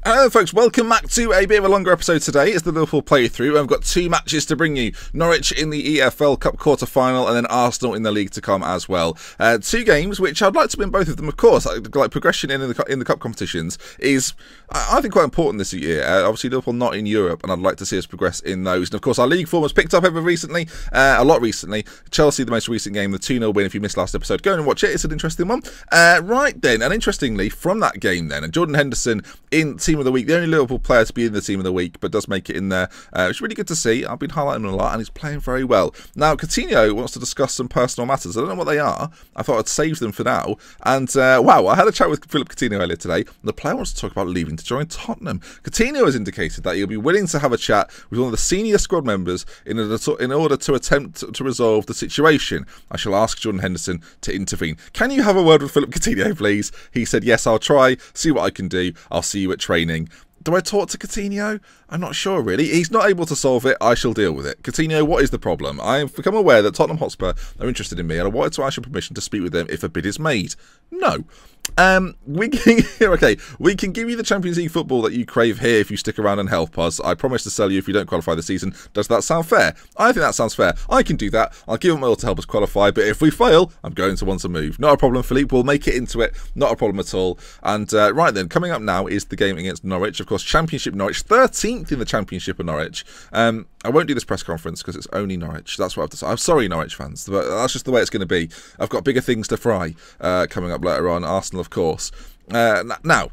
Hello folks, welcome back to a bit of a longer episode today. It's the Liverpool playthrough. I've got two matches to bring you. Norwich in the EFL Cup quarter-final and then Arsenal in the league to come as well. Two games which I'd like to win both of them, of course. Like progression in the cup competitions is, I think, quite important this year. Obviously Liverpool not in Europe and I'd like to see us progress in those. And of course our league form has picked up ever recently, a lot recently. Chelsea, the most recent game, the 2-0 win. If you missed last episode, go and watch it. It's an interesting one. Right then, and interestingly, from that game then, and Jordan Henderson in Team of the Week, the only Liverpool player to be in the Team of the Week, but does make it in there. It's really good to see. I've been highlighting him a lot, and he's playing very well. Now, Coutinho wants to discuss some personal matters. I don't know what they are. I thought I'd save them for now. And, wow, I had a chat with Philip Coutinho earlier today. The player wants to talk about leaving to join Tottenham. Coutinho has indicated that he'll be willing to have a chat with one of the senior squad members in order to attempt to resolve the situation. I shall ask Jordan Henderson to intervene. Can you have a word with Philip Coutinho, please? He said, yes, I'll try, see what I can do. I'll see you at training. Do I talk to Coutinho? I'm not sure, really. He's not able to solve it. I shall deal with it. Coutinho, what is the problem? I have become aware that Tottenham Hotspur are interested in me, and I wanted to ask your permission to speak with them if a bid is made. No. We can give you the Champions League football that you crave here if you stick around and help us. I promise to sell you if you don't qualify this season. Does that sound fair? I think that sounds fair. I can do that. I'll give them all to help us qualify, but if we fail, I'm going to want to move. Not a problem, Philippe. We'll make it into it. Not a problem at all. And right then, coming up now is the game against Norwich. Of course, Championship Norwich, 13th in the Championship of Norwich. I won't do this press conference because it's only Norwich. That's what I've decided. I'm sorry, Norwich fans, but that's just the way it's going to be. I've got bigger things to fry coming up later on. Arsenal, of course. Now,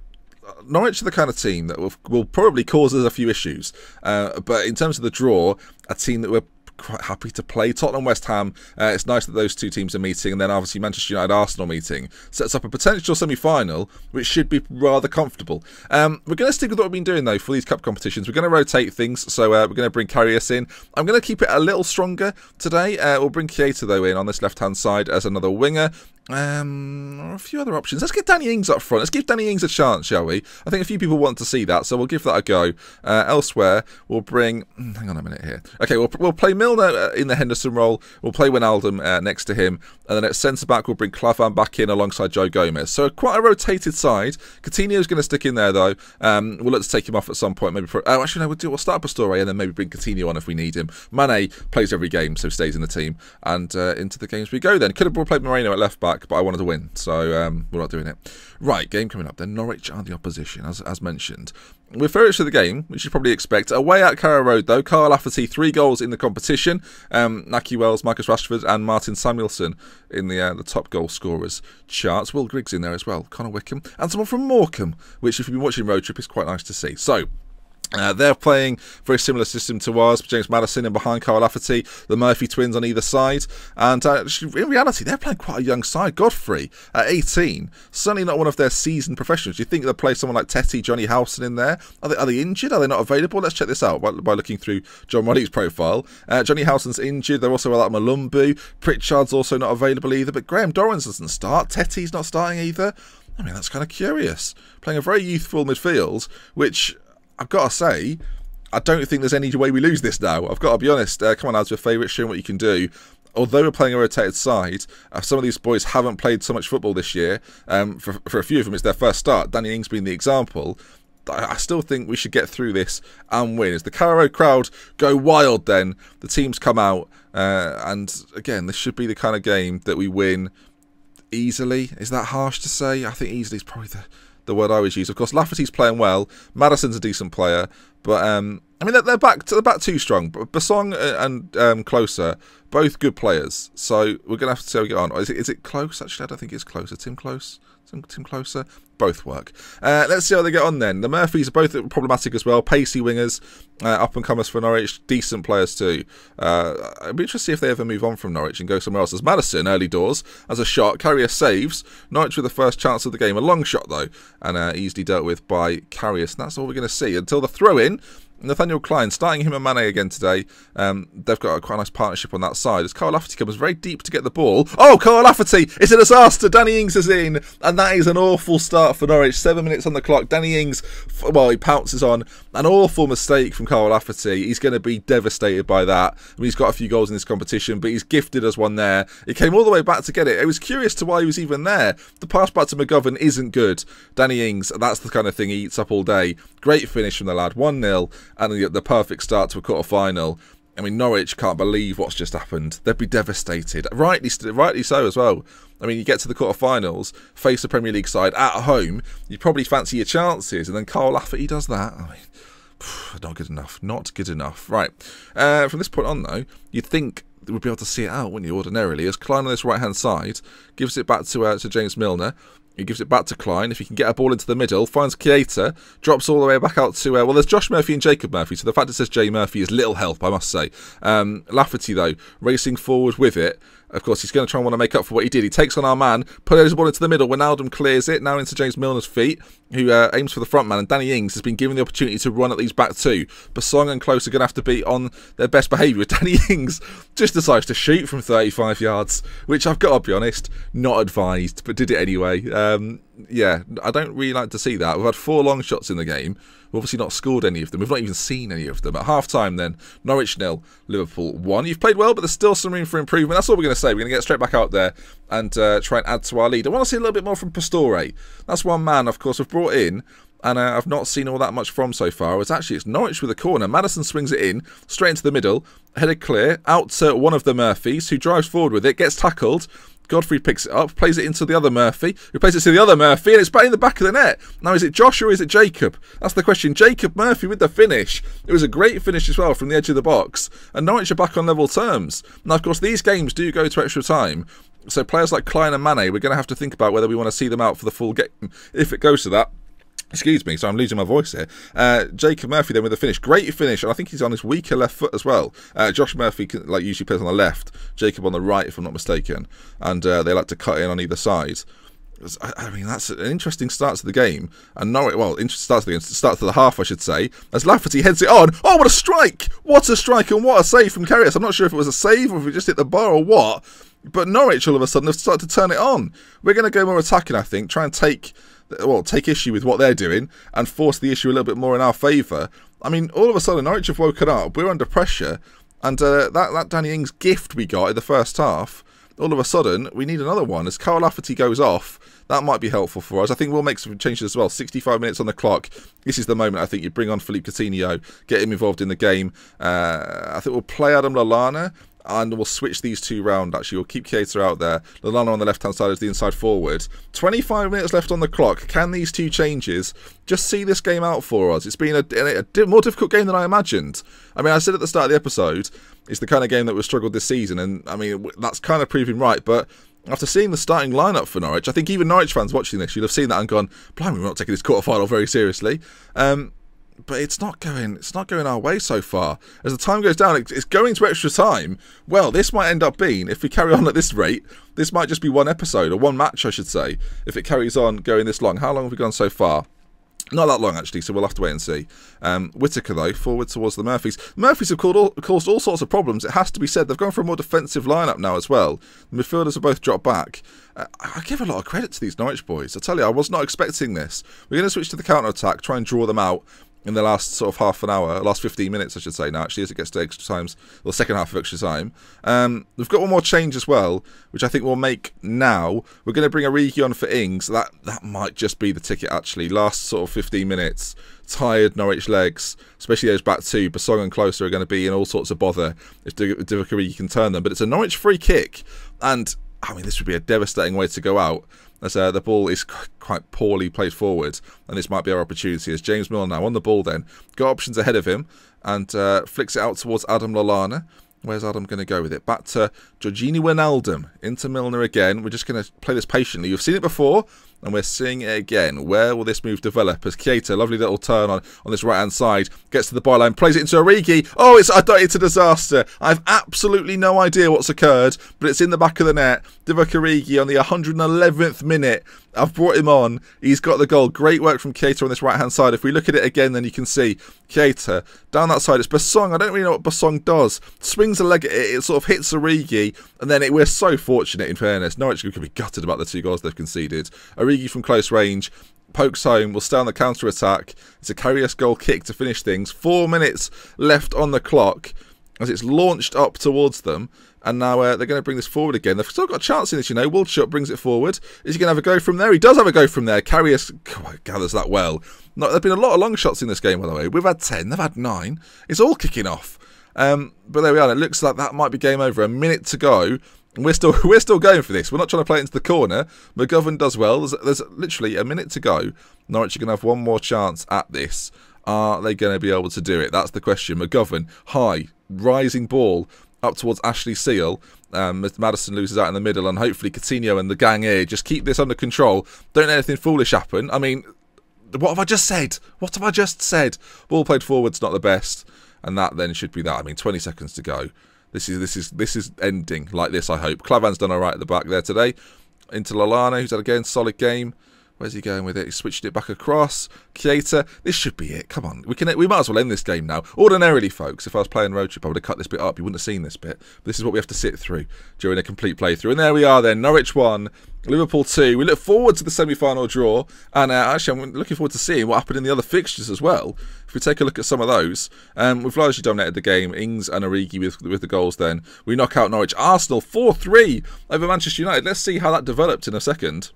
Norwich are the kind of team that will probably cause us a few issues. But in terms of the draw, a team that we're quite happy to play. Tottenham, West Ham, it's nice that those two teams are meeting, and then obviously Manchester United, Arsenal meeting sets up a potential semi-final which should be rather comfortable. We're going to stick with what we've been doing though for these cup competitions. We're going to rotate things, so we're going to bring Karius in. I'm going to keep it a little stronger today. We'll bring Keita though in on this left-hand side as another winger. A few other options. Let's get Danny Ings up front. Let's give Danny Ings a chance, shall we? I think a few people want to see that, so we'll give that a go. Elsewhere, we'll bring... hang on a minute here. Okay, we'll play Milner in the Henderson role. We'll play Wijnaldum next to him. And then at centre-back, we'll bring Klavan back in alongside Joe Gomez. So quite a rotated side. Coutinho's going to stick in there, though. We'll look to take him off at some point. Maybe actually, no, we'll start Pastore and then maybe bring Coutinho on if we need him. Mane plays every game, so stays in the team. And into the games we go then. Could have played Moreno at left-back, but I wanted to win, so we're not doing it. Right, game coming up then. Norwich are the opposition, as mentioned. We're further to the game, which you probably expect. Away at Carrow Road, though, Carl Lafferty, 3 goals in the competition. Naki Wells, Marcus Rashford, and Martin Samuelson in the top goal scorers charts. Will Griggs in there as well, Connor Wickham, and someone from Morecambe, which, if you've been watching Road Trip, is quite nice to see. So, they're playing a very similar system to ours. James Maddison in behind Carl Lafferty, the Murphy twins on either side. And in reality, they're playing quite a young side. Godfrey, at 18, certainly not one of their seasoned professionals. You think they'll play someone like Tetty, Johnny Howson in there? Are they injured? Are they not available? Let's check this out by looking through John Roddy's profile. Johnny Howson's injured. They're also without Malumbu. Pritchard's also not available either. But Graham Dorrans doesn't start. Tetty's not starting either. I mean, that's kind of curious. Playing a very youthful midfield, which... I've got to say, I don't think there's any way we lose this now. I've got to be honest. Come on, lads, your favourite, showing what you can do. Although we're playing a rotated side, some of these boys haven't played so much football this year. For a few of them, it's their first start. Danny Ings being the example. I still think we should get through this and win. As the Carrow Road crowd go wild then, the teams come out. And again, this should be the kind of game that we win easily. Is that harsh to say? I think easily is probably the word I always use. Of course, Lafferty's playing well. Maddison's a decent player, but I mean they're back too strong. But Basong and Closer, both good players. So we're gonna have to see how we get on. Is it Close? Actually, I don't think it's Closer. Tim Close. Tim Closer. Both work. Let's see how they get on then. The Murphys are both problematic as well. Pacey wingers, up and comers for Norwich, decent players too. I'd be interested to see if they ever move on from Norwich and go somewhere else. As Maddison, early doors, as a shot. Karius saves. Norwich with the first chance of the game. A long shot though, and easily dealt with by Karius. And that's all we're going to see until the throw-in. Nathaniel Klein, starting him and Mane again today. They've got a quite nice partnership on that side. As Carl Lafferty comes very deep to get the ball. Oh, Carl Lafferty! It's a disaster! Danny Ings is in. And And that is an awful start for Norwich. 7 minutes on the clock. Danny Ings, well, he pounces on an awful mistake from Carl Lafferty. He's going to be devastated by that. I mean, he's got a few goals in this competition, but he's gifted us one there. He came all the way back to get it. It was curious to why he was even there. The pass back to McGovern isn't good. Danny Ings, that's the kind of thing he eats up all day. Great finish from the lad. 1-0 and the perfect start to a quarter-final. I mean, Norwich can't believe what's just happened. They'd be devastated. Rightly so as well. I mean, you get to the quarterfinals, face the Premier League side at home, you probably fancy your chances, and then Carl Lafferty does that. I mean, not good enough. Not good enough. Right. From this point on, though, you'd think we'd be able to see it out, wouldn't you, ordinarily, as Klein on this right-hand side gives it back to James Milner. He gives it back to Klein. If he can get a ball into the middle, finds Keita, drops all the way back out to... well, there's Josh Murphy and Jacob Murphy, so the fact it says J Murphy is little help, I must say. Lafferty, though, racing forward with it. Of course, he's going to try and want to make up for what he did. He takes on our man, put the ball into the middle. Wijnaldum clears it, now into James Milner's feet, who aims for the front man. And Danny Ings has been given the opportunity to run at these back two. Basong and Close are going to have to be on their best behaviour. Danny Ings just decides to shoot from 35 yards, which I've got to be honest, not advised, but did it anyway. Yeah, I don't really like to see that. We've had 4 long shots in the game. We've obviously not scored any of them. We've not even seen any of them. At half-time then, Norwich 0, Liverpool 1. You've played well, but there's still some room for improvement. That's all we're going to say. We're going to get straight back out there and try and add to our lead. I want to see a little bit more from Pastore. That's one man, of course, we've brought in, and I've not seen all that much from so far. It's Norwich with a corner. Maddison swings it in, straight into the middle, headed clear, out to one of the Murphys, who drives forward with it, gets tackled. Godfrey picks it up, plays it into the other Murphy, who plays it to the other Murphy, and it's back in the back of the net. Now, is it Josh or is it Jacob? That's the question. Jacob Murphy with the finish. It was a great finish as well from the edge of the box, and Norwich are back on level terms. Now, of course, these games do go to extra time, so players like Klein and Mane, we're going to have to think about whether we want to see them out for the full game, if it goes to that. Excuse me, so I'm losing my voice here. Jacob Murphy then with the finish. Great finish, and I think he's on his weaker left foot as well. Josh Murphy usually plays on the left, Jacob on the right, if I'm not mistaken. And they like to cut in on either side. I mean, that's an interesting start to the game. And Norwich, well, start to the half, I should say, as Lafferty heads it on. Oh, what a strike! What a strike, and what a save from Karius. I'm not sure if it was a save or if it just hit the bar or what. But Norwich, all of a sudden, have started to turn it on. We're going to go more attacking, I think. Try and take issue with what they're doing and force the issue a little bit more in our favour. I mean, all of a sudden, Norwich have woken up. We're under pressure. And that Danny Ings gift we got in the first half, all of a sudden, we need another one. As Carl Lafferty goes off, that might be helpful for us. I think we'll make some changes as well. 65 minutes on the clock. This is the moment, I think, you bring on Philippe Coutinho, get him involved in the game. I think we'll play Adam Lallana, and we'll switch these two round, actually. We'll keep Keita out there. Lallana on the left-hand side as the inside forward. 25 minutes left on the clock. Can these two changes just see this game out for us? It's been a more difficult game than I imagined. I mean, I said at the start of the episode, it's the kind of game that we've struggled this season, and I mean, that's kind of proving right, but after seeing the starting lineup for Norwich, I think even Norwich fans watching this, you'll have seen that and gone, blimey, we're not taking this quarter-final very seriously. But it's not going our way so far. As the time goes down, it's going to extra time. Well, this might end up being, if we carry on at this rate, this might just be one episode, or one match, I should say, if it carries on going this long. How long have we gone so far? Not that long, actually, so we'll have to wait and see. Whittaker, though, forward towards the Murphys. Murphys have caused all sorts of problems, it has to be said. They've gone for a more defensive lineup now as well. The midfielders have both dropped back. I give a lot of credit to these Norwich boys. I tell you, I was not expecting this. We're going to switch to the counter-attack, try and draw them out in the last sort of half an hour, last 15 minutes, I should say now, actually, as it gets to extra times, or the second half of extra time. We've got one more change as well, which I think we'll make now. We're going to bring Origi on for Ings. That might just be the ticket, actually. Last sort of 15 minutes, tired Norwich legs, especially those back two. Basong and Closer are going to be in all sorts of bother if Divock Origi can turn them. But it's a Norwich free kick, and I mean, this would be a devastating way to go out, as the ball is quite poorly played forward, and this might be our opportunity. As James Milner now on the ball then, got options ahead of him, and flicks it out towards Adam Lallana. Where's Adam going to go with it? Back to Georgini Wijnaldum, into Milner again. We're just going to play this patiently. You've seen it before, and we're seeing it again. Where will this move develop? As Keita, lovely little turn on this right-hand side, gets to the byline, plays it into Origi. Oh, it's a disaster. I have absolutely no idea what's occurred, but it's in the back of the net. Divock Origi on the 111th minute. I've brought him on. He's got the goal. Great work from Keita on this right-hand side. If we look at it again, then you can see Keita down that side. It's Basong. I don't really know what Basong does. Swings a leg at it. It sort of hits Origi, and then we're so fortunate, in fairness. Norwich could be gutted about the 2 goals they've conceded. Origi Origi from close range. Pokes home, will stay on the counter-attack. It's a Karius goal kick to finish things. 4 minutes left on the clock as it's launched up towards them. And now they're going to bring this forward again. They've still got a chance in this, you know. Waldshut brings it forward. Is he going to have a go from there? He does have a go from there. Karius gathers that well. No, there have been a lot of long shots in this game, by the way. We've had 10. They've had 9. It's all kicking off. But there we are. It looks like that might be game over. A minute to go. And we're still going for this. We're not trying to play it into the corner. McGovern does well. There's literally a minute to go. Norwich are going to have one more chance at this. Are they going to be able to do it? That's the question. McGovern, high, rising ball up towards Ashley Seal. Maddison loses out in the middle, and hopefully Coutinho and the gang here just keep this under control. Don't let anything foolish happen. I mean, what have I just said? What have I just said? Ball played forward's not the best, and that then should be that. I mean, 20 seconds to go. This is ending like this, I hope. Clavan's done all right at the back there today. Into Lallana, who's had, again, solid game. Where's he going with it? He switched it back across. Keita, this should be it. Come on. We might as well end this game now. Ordinarily, folks, if I was playing Road Trip, I would have cut this bit up. You wouldn't have seen this bit. But this is what we have to sit through during a complete playthrough. And there we are then. Norwich 1, Liverpool 2. We look forward to the semi-final draw. And actually, I'm looking forward to seeing what happened in the other fixtures as well. If we take a look at some of those, we've largely dominated the game. Ings and Origi with the goals then. We knock out Norwich. Arsenal 4-3 over Manchester United. Let's see how that developed in a second.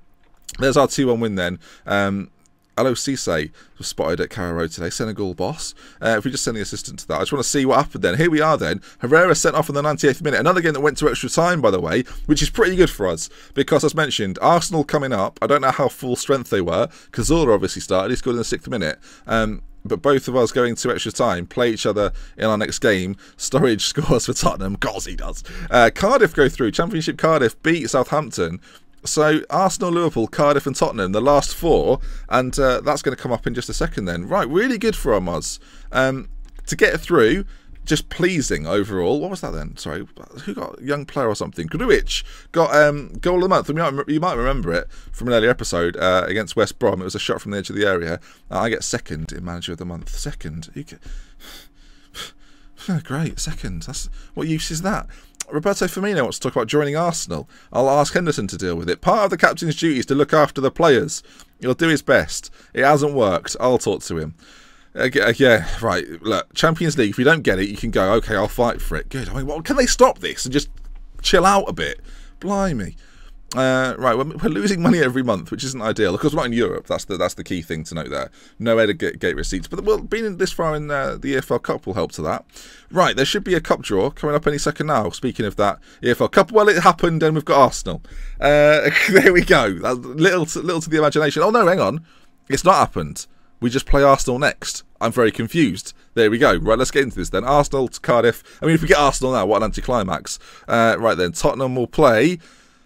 There's our 2-1 win then. Alo Cisse was spotted at Carrow Road today. Senegal boss. If we just send the assistant to that, I just want to see what happened then. Here we are then. Herrera sent off in the 98th minute. Another game that went to extra time, by the way, which is pretty good for us. Because, as mentioned, Arsenal coming up. I don't know how full strength they were. Cazorla obviously started. He scored in the 6th minute. But both of us going to extra time, play each other in our next game. Sturridge scores for Tottenham. Goals he does. Cardiff go through. Championship Cardiff beat Southampton. So, Arsenal, Liverpool, Cardiff and Tottenham, the last 4, and that's going to come up in just a second then. Right, really good for our Moz. To get through, just pleasing overall. What was that then? Sorry, who got a young player or something? Gruitch got goal of the month. You might remember it from an earlier episode against West Brom. It was a shot from the edge of the area. I get second in manager of the month. Second. You get... Great, second. What use is that? Roberto Firmino wants to talk about joining Arsenal. I'll ask Henderson to deal with it. Part of the captain's duty is to look after the players. He'll do his best. It hasn't worked. I'll talk to him. Yeah, right. Look, Champions League, if you don't get it, you can go, okay, I'll fight for it. Good. I mean, well, can they stop this and just chill out a bit? Blimey. Right, we're losing money every month, which isn't ideal. Of course, we're not in Europe. That's the key thing to note there. No way to gate receipts. But being this far in the EFL Cup will help to that. Right, there should be a cup draw coming up any second now. Speaking of that, EFL Cup, well, it happened, and we've got Arsenal. There we go. That's little to the imagination. Oh, no, hang on. It's not happened. We just play Arsenal next. I'm very confused. There we go. Right, let's get into this then. Arsenal to Cardiff. I mean, if we get Arsenal now, what an anticlimax. Right then, Tottenham will play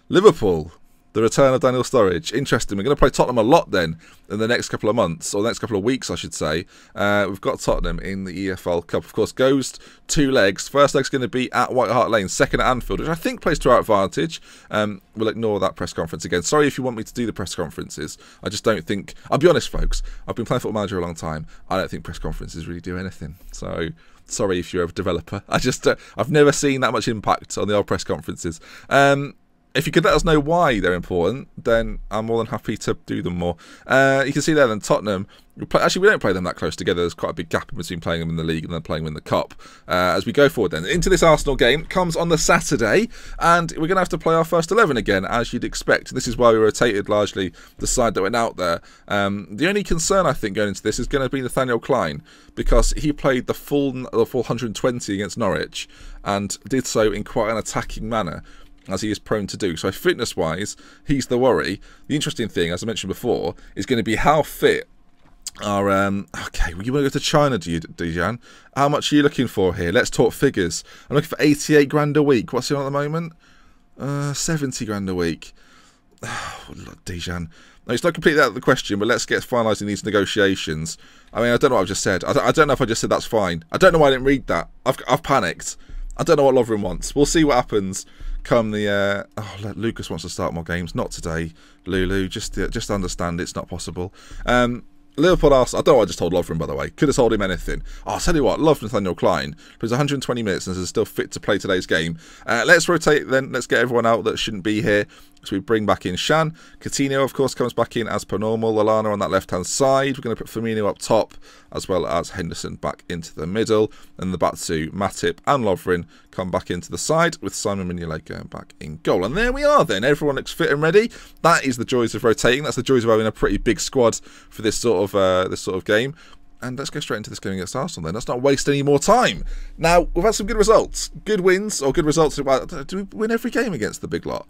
Liverpool. The return of Daniel Sturridge. Interesting. We're going to play Tottenham a lot then in the next couple of months, or the next couple of weeks, I should say. We've got Tottenham in the EFL Cup. Of course, goes 2 legs. First leg's going to be at White Hart Lane. Second at Anfield, which I think plays to our advantage. We'll ignore that press conference again. Sorry if you want me to do the press conferences. I just don't think... I'll be honest, folks. I've been playing Football Manager a long time. I don't think press conferences really do anything. So... sorry if you're a developer. I've never seen that much impact on the old press conferences. If you could let us know why they're important, then I'm more than happy to do them more. You can see there then Tottenham. Actually, we don't play them that close together. There's quite a big gap in between playing them in the league and then playing them in the cup. As we go forward then. Into this Arsenal game. Comes on the Saturday. And we're going to have to play our first 11 again, as you'd expect. This is why we rotated largely the side that went out there. The only concern, I think, going into this is going to be Nathaniel Klein. Because he played the full 120 against Norwich. And did so in quite an attacking manner, as he is prone to do. So fitness-wise, he's the worry. The interesting thing, as I mentioned before, is going to be how fit our... okay, well, you want to go to China, Dijan? How much are you looking for here? Let's talk figures. I'm looking for 88 grand a week. What's he on at the moment? 70 grand a week. Oh, Dijan. No, it's not completely out of the question, but let's get finalising these negotiations. I mean, I don't know what I've just said. I don't know if I just said that's fine. I don't know why I didn't read that. I've panicked. I don't know what Lovren wants. We'll see what happens. Come the Lucas wants to start more games. Not today, Lulu. Just understand it's not possible. Liverpool Arsenal. I don't know what I just told Lovren, by the way. Could have told him anything. Oh, I'll tell you what. Love Nathaniel Klein. Plays 120 minutes and is still fit to play today's game. Let's rotate then. Let's get everyone out that shouldn't be here. So we bring back in Shan. Coutinho, of course, comes back in as per normal. Lallana on that left-hand side. We're going to put Firmino up top, as well as Henderson back into the middle. And the back two, Matip and Lovren, come back into the side, with Simon Mignolet going back in goal. And there we are then. Everyone looks fit and ready. That is the joys of rotating. That's the joys of having a pretty big squad for this sort of game. And let's go straight into this game against Arsenal then. Let's not waste any more time. Now, we've had some good results. Good wins, or good results. Well, do we win every game against the big lot?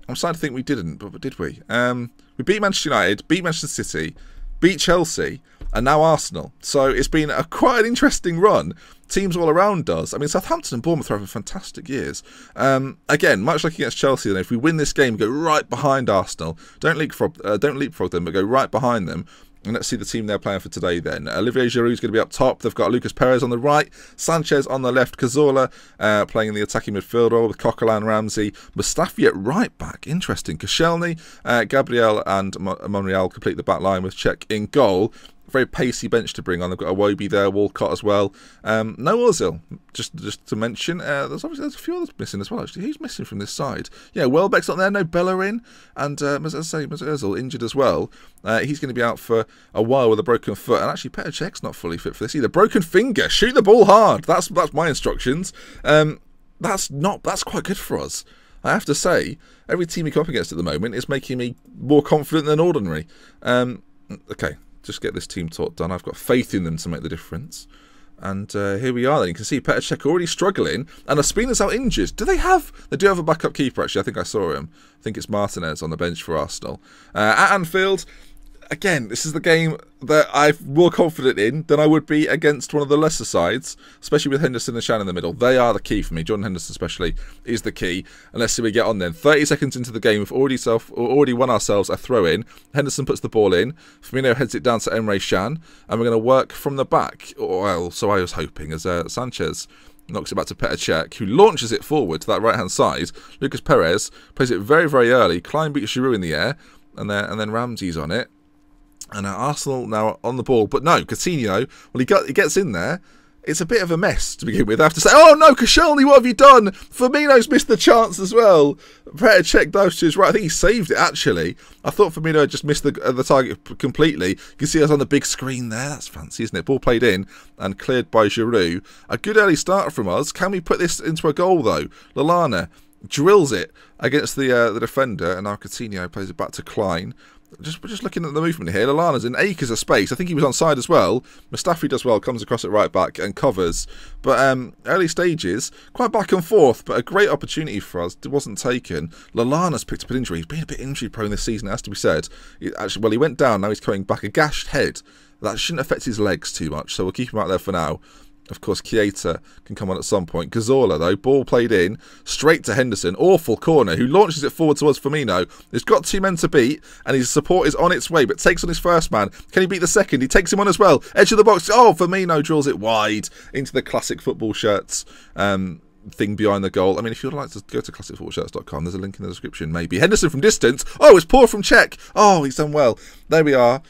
I'm starting to think we didn't, but did we? We beat Manchester United, beat Manchester City, beat Chelsea, and now Arsenal. So it's been quite an interesting run. Teams all around us. I mean, Southampton and Bournemouth are having fantastic years. Again, much like against Chelsea, then, if we win this game, go right behind Arsenal. Don't leapfrog them, but go right behind them. And let's see the team they're playing for today then. Olivier Giroud's going to be up top. They've got Lucas Perez on the right, Sanchez on the left, Cazorla playing in the attacking midfield role with Coquelin, Ramsey, Mustafi at right back. Interesting. Koscielny, Gabriel and Monreal complete the back line with Cech in goal. Very pacey bench to bring on. They've got Iwobi there, Walcott as well. No Ozil, just to mention. There's a few others missing as well, actually. Who's missing from this side? Yeah, Welbeck's not there, no Bellerin. And as I say, Ozil injured as well. He's going to be out for a while with a broken foot. And actually, Petr Cech's not fully fit for this either. Broken finger, shoot the ball hard. That's my instructions. That's quite good for us. I have to say, every team we come up against at the moment is making me more confident than ordinary. Okay. Just get this team talk done. I've got faith in them to make the difference. And here we are then. You can see Petr Cech already struggling. And Ospina's out injured. They do have a backup keeper, actually. I think I saw him. I think it's Martinez on the bench for Arsenal. At Anfield, again, this is the game that I'm more confident in than I would be against one of the lesser sides, especially with Henderson and Shan in the middle. They are the key for me. Jordan Henderson especially is the key. And let's see we get on then. 30 seconds into the game, we've already won ourselves a throw-in. Henderson puts the ball in. Firmino heads it down to Emre Can. And we're going to work from the back. Well, so I was hoping, as Sanchez knocks it back to Petr Cech, who launches it forward to that right-hand side. Lucas Perez plays it very, very early. Klein beats Giroud in the air. And then Ramsey's on it. And Arsenal now on the ball. But no, Coutinho, well, he gets in there. It's a bit of a mess to begin with. I have to say, oh no, Koscielny, what have you done? Firmino's missed the chance as well. Petr Cech dives to his right. I think he saved it, actually. I thought Firmino had just missed the target completely. You can see us on the big screen there. That's fancy, isn't it? Ball played in and cleared by Giroud. A good early start from us. Can we put this into a goal, though? Lallana drills it against the defender. And now Coutinho plays it back to Klein. We're just looking at the movement here. Lallana's in acres of space. I think he was onside as well. Mustafi does well, comes across at right back and covers. But early stages, quite back and forth, but a great opportunity for us. It wasn't taken. Lallana's picked up an injury. He's been a bit injury prone this season, it has to be said. He went down, now he's coming back. A gashed head. That shouldn't affect his legs too much, so we'll keep him out there for now. Of course, Keita can come on at some point. Cazorla, though, ball played in, straight to Henderson. Awful corner, who launches it forward towards Firmino. He's got two men to beat, and his support is on its way, but takes on his first man. Can he beat the second? He takes him on as well. Edge of the box. Oh, Firmino drills it wide into the classic football shirts thing behind the goal. I mean, if you'd like to go to classicfootballshirts.com, there's a link in the description, maybe. Henderson from distance. Oh, it's poor from Cech. Oh, he's done well. There we are.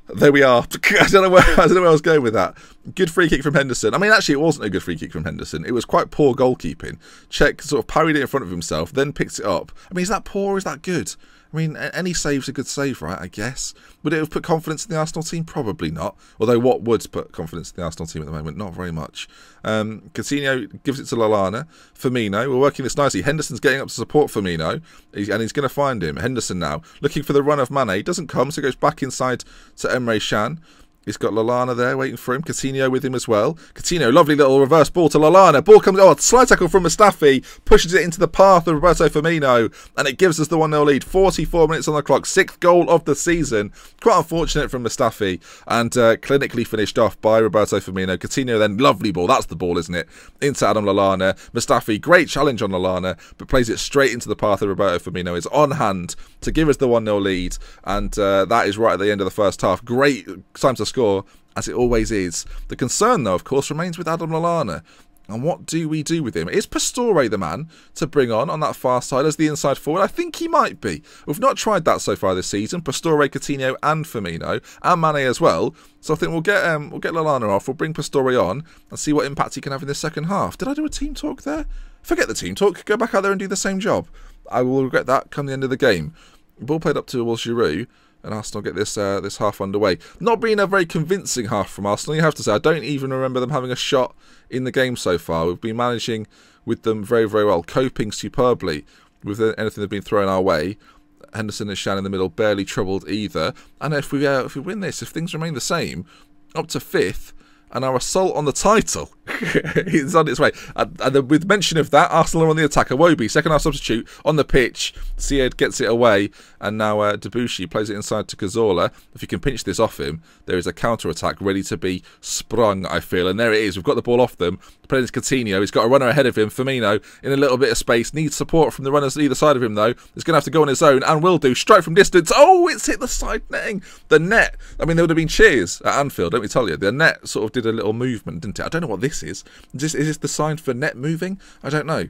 There we are. I don't know where I was going with that. Good free kick from Henderson. I mean, actually, it wasn't a good free kick from Henderson. It was quite poor goalkeeping. Cech sort of parried it in front of himself, then picked it up. I mean, is that poor or is that good? I mean, any save's a good save, right, I guess. Would it have put confidence in the Arsenal team? Probably not. Although what would put confidence in the Arsenal team at the moment? Not very much. Coutinho gives it to Lallana. Firmino, we're working this nicely. Henderson's getting up to support Firmino, and he's going to find him. Henderson now, looking for the run of Mane. Doesn't come, so goes back inside to Emre Can. He's got Lallana there waiting for him. Coutinho with him as well. Coutinho, lovely little reverse ball to Lallana. Ball comes, slide tackle from Mustafi. Pushes it into the path of Roberto Firmino. And it gives us the 1-0 lead. 44 minutes on the clock. 6th goal of the season. Quite unfortunate from Mustafi. And clinically finished off by Roberto Firmino. Coutinho then, lovely ball. That's the ball, isn't it? Into Adam Lallana. Mustafi, great challenge on Lallana. But plays it straight into the path of Roberto Firmino. It's on hand to give us the 1-0 lead. And that is right at the end of the first half. Great time to score, as it always is. The concern, though, of course, remains with Adam Lallana. And what do we do with him? Is Pastore the man to bring on that far side as the inside forward? I think he might be. We've not tried that so far this season. Pastore, Coutinho and Firmino and Mane as well. So I think we'll get Lallana off. We'll bring Pastore on and see what impact he can have in the second half. Did I do a team talk there? Forget the team talk. Go back out there and do the same job. I will regret that come the end of the game. Ball played up to Giroud. And Arsenal get this half underway. Not being a very convincing half from Arsenal, you have to say. I don't even remember them having a shot in the game so far. We've been managing with them very, very well, coping superbly with anything they've been throwing our way. Henderson and Shan in the middle, barely troubled either. And if we win this, if things remain the same, up to 5th, and our assault on the title is on its way. And with mention of that, Arsenal are on the attack. Iwobi, second half substitute, on the pitch. Sead gets it away, and now Debuchy plays it inside to Cazorla. If you can pinch this off him, there is a counter-attack ready to be sprung, I feel. And there it is. We've got the ball off them. Playing to Coutinho. He's got a runner ahead of him. Firmino in a little bit of space. Needs support from the runners either side of him, though. He's going to have to go on his own, and will do. Strike from distance. Oh, it's hit the side netting. The net. I mean, there would have been cheers at Anfield, don't we tell you? The net sort of did a little movement, didn't it? I don't know what this is. Is this the sign for net moving? I don't know.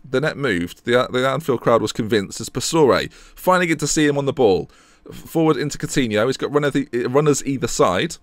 The net moved. The Anfield crowd was convinced as Pastore finally get to see him on the ball. Forward into Coutinho. He's got runners either side.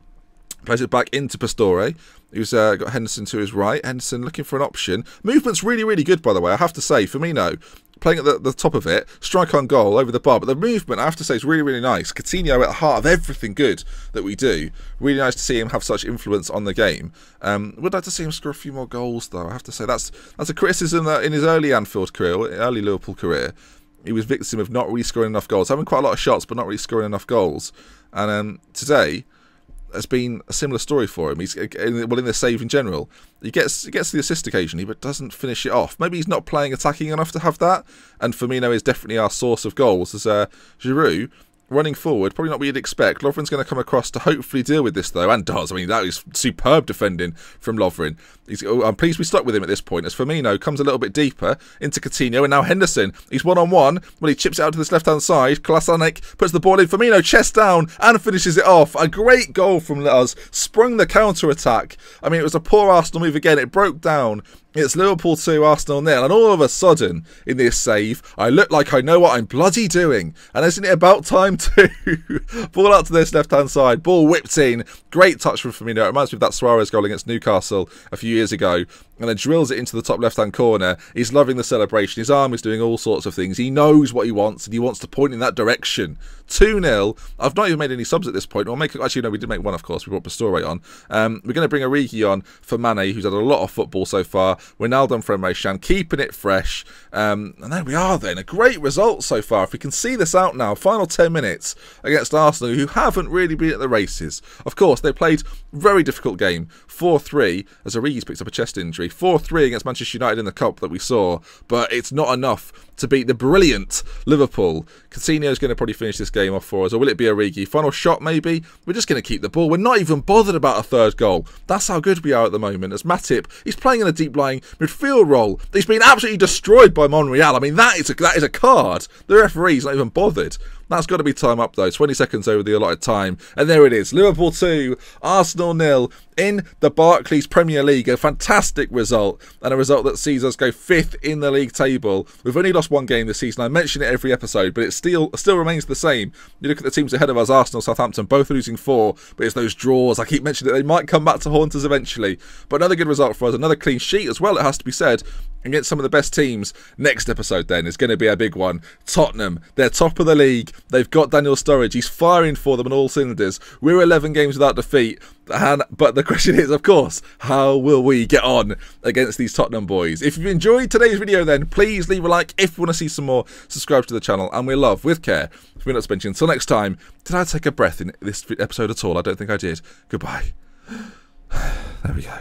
Plays it back into Pastore, who's got Henderson to his right. Henderson looking for an option. Movement's really, really good, by the way, I have to say. Firmino playing at the top of it. Strike on goal over the bar. But the movement, I have to say, is really, really nice. Coutinho at the heart of everything good that we do. Really nice to see him have such influence on the game. Would like to see him score a few more goals, though. I have to say, that's a criticism that in his early Anfield career, early Liverpool career, he was victim of not really scoring enough goals. Having quite a lot of shots, but not really scoring enough goals. And today has been a similar story for him. He's in the save in general. He gets the assist occasionally, but doesn't finish it off. Maybe he's not playing attacking enough to have that. And Firmino is definitely our source of goals. As Giroud running forward, probably not what you'd expect. Lovren's going to come across to hopefully deal with this, though, and does. I mean, that is superb defending from Lovren. I'm pleased we stuck with him at this point, as Firmino comes a little bit deeper into Coutinho, and now Henderson. He's one-on-one when he chips it out to this left-hand side. Kolasinac puts the ball in. Firmino chest down and finishes it off. A great goal from us. Sprung the counter-attack. I mean, it was a poor Arsenal move again. It broke down. It's Liverpool 2, Arsenal 0, and all of a sudden, in this save, I look like I know what I'm bloody doing. And isn't it about time too? Ball out to this left-hand side, ball whipped in, great touch from Firmino. It reminds me of that Suarez goal against Newcastle a few years ago, and then drills it into the top left-hand corner. He's loving the celebration. His arm is doing all sorts of things. He knows what he wants, and he wants to point in that direction. 2-0. I've not even made any subs at this point. Actually, no, we did make one, of course. We brought Pastore on. We're going to bring Origi on for Mane, who's had a lot of football so far. Wijnaldum for Emre Can, keeping it fresh. And there we are then. A great result so far. If we can see this out now, final 10 minutes against Arsenal, who haven't really been at the races. Of course, they played a very difficult game. 4-3, as Origi's picked up a chest injury. 4-3 against Manchester United in the Cup that we saw. But it's not enough to beat the brilliant Liverpool. Coutinho's going to probably finish this game off for us. Or will it be Origi? Final shot, maybe? We're just going to keep the ball. We're not even bothered about a third goal. That's how good we are at the moment. As Matip, he's playing in a deep-lying midfield role. He's been absolutely destroyed by Monreal. I mean, that is a card. The referee's not even bothered. That's got to be time up, though. 20 seconds over the allotted time. And there it is. Liverpool 2, Arsenal 0 in the Barclays Premier League. A fantastic result, and a result that sees us go 5th in the league table. We've only lost one game this season. I mention it every episode, but it still remains the same. You look at the teams ahead of us, Arsenal, Southampton, both losing 4, but it's those draws. I keep mentioning that they might come back to haunt us eventually. But another good result for us. Another clean sheet as well, it has to be said, against some of the best teams. Next episode, then, is going to be a big one. Tottenham, they're top of the league. They've got Daniel Sturridge. He's firing for them on all cylinders. We're 11 games without defeat. But the question is, of course, how will we get on against these Tottenham boys? If you've enjoyed today's video, then please leave a like. If you want to see some more, subscribe to the channel. And we're love, with care, for Minutes Benching. Until next time, did I take a breath in this episode at all? I don't think I did. Goodbye. There we go.